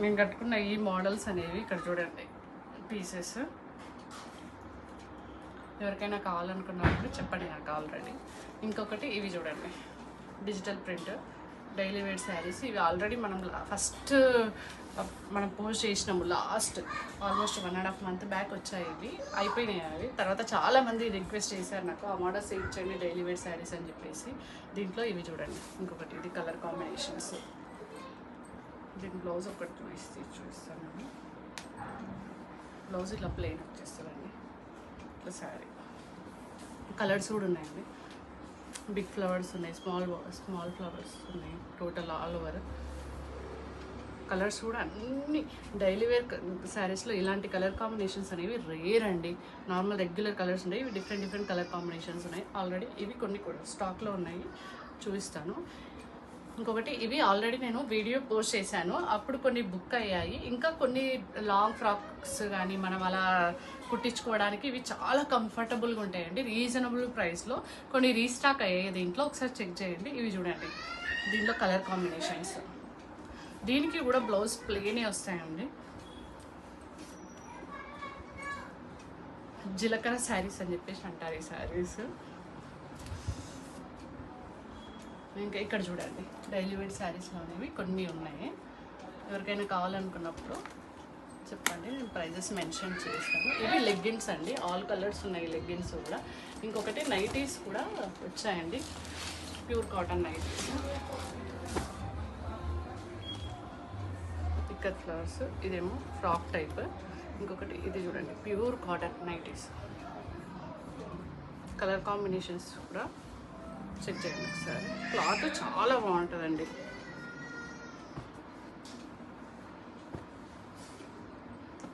నేను కట్టుకున్న ఈ మోడల్స్ అనేవి ఇక్కడ చూడండి పీసెస్. ఎవరికైనా కావాలనుకున్నప్పుడు చెప్పండి నాకు ఆల్రెడీ. ఇంకొకటి ఇవి చూడండి digital print daily wear saris. ఇవి ఆల్రెడీ మనం ఫస్ట్ మనం పోస్ట్ చేసినాము లాస్ట్ ఆల్మోస్ట్ 1.5 month బ్యాక్ వచ్చాయి. ఇవి అయిపోయినాయి. అవి తర్వాత చాలామంది రిక్వెస్ట్ చేశారు నాకు ఆ మోడల్స్ ఇచ్చండి డైలీ వేర్ శారీస్ అని చెప్పేసి. దీంట్లో ఇవి చూడండి. ఇంకొకటి ఇది కలర్ కాంబినేషన్స్. దీని బ్లౌజ్ ఒకటి చూపిస్తానండి. బ్లౌజ్ ఇట్లా ప్లెయిన్ వచ్చేస్తుందండి. ఇట్లా శారీ కలర్స్ కూడా ఉన్నాయండి. బిగ్ ఫ్లవర్స్ ఉన్నాయి, స్మాల్ ఫ్లవర్స్ ఉన్నాయి. టోటల్ ఆల్ ఓవర్ కలర్స్ కూడా అన్ని డైలీ వేర్ శారీస్లో ఇలాంటి కలర్ కాంబినేషన్స్ అనేవి రేర్ అండి. నార్మల్ రెగ్యులర్ కలర్స్ ఉన్నాయి. ఇవి డిఫరెంట్ కలర్ కాంబినేషన్స్ ఉన్నాయి. ఆల్రెడీ ఇవి కొన్ని కూడా స్టాక్లో ఉన్నాయి, చూపిస్తాను. ఇంకొకటి ఇవి ఆల్రెడీ నేను వీడియో పోస్ట్ చేశాను, అప్పుడు కొన్ని బుక్ అయ్యాయి. ఇంకా కొన్ని లాంగ్ ఫ్రాక్స్ కానీ మనం అలా కుట్టించుకోవడానికి ఇవి చాలా కంఫర్టబుల్గా ఉంటాయండి. రీజనబుల్ ప్రైస్లో కొన్ని రీస్టాక్ అయ్యాయి దీంట్లో, ఒకసారి చెక్ చేయండి. ఇవి చూడండి దీంట్లో కలర్ కాంబినేషన్స్. దీనికి కూడా బ్లౌజ్ ప్లెయినే వస్తాయండి. జీలకర్ర శారీస్ అని చెప్పేసి అంటారు ఈ శారీస్. ఇంకా ఇక్కడ చూడండి డైలీ వేర్ శారీస్లో అనేవి కొన్ని ఉన్నాయి. ఎవరికైనా కావాలనుకున్నప్పుడు చెప్పండి, నేను ప్రైజెస్ మెన్షన్ చేస్తాను. ఇవి లెగ్గిన్స్ అండి, ఆల్ కలర్స్ ఉన్నాయి లెగ్గిన్స్ కూడా. ఇంకొకటి నైటీస్ కూడా వచ్చాయండి, pure cotton nighties. Ikat flowers, ఇదేమో ఫ్రాక్ టైప్. ఇంకొకటి ఇది చూడండి pure cotton nighties. Colour combinations కూడా చెక్ చేయండి ఒకసారి. క్లాత్ చాలా బాగుంటుందండి.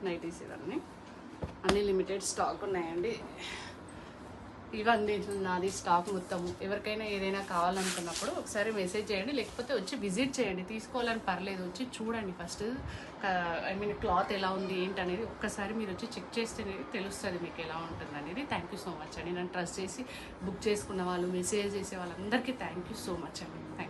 నైటీస్ ఇవన్నీ అన్ని లిమిటెడ్ స్టాక్ ఉన్నాయండి. ఇవన్నీ నాది స్టాక్ మొత్తము. ఎవరికైనా ఏదైనా కావాలనుకున్నప్పుడు ఒకసారి మెసేజ్ చేయండి, లేకపోతే వచ్చి విజిట్ చేయండి. తీసుకోవాలని పర్లేదు, వచ్చి చూడండి ఫస్ట్. క్లాత్ ఎలా ఉంది ఏంటి అనేది ఒక్కసారి మీరు వచ్చి చెక్ చేస్తే తెలుస్తుంది మీకు ఎలా ఉంటుంది అనేది. థ్యాంక్ యూ సో మచ్ అండి. నన్ను ట్రస్ట్ చేసి బుక్ చేసుకున్న వాళ్ళు, మెసేజ్ చేసే వాళ్ళందరికీ థ్యాంక్ యూ సో మచ్ అండి. Thank you.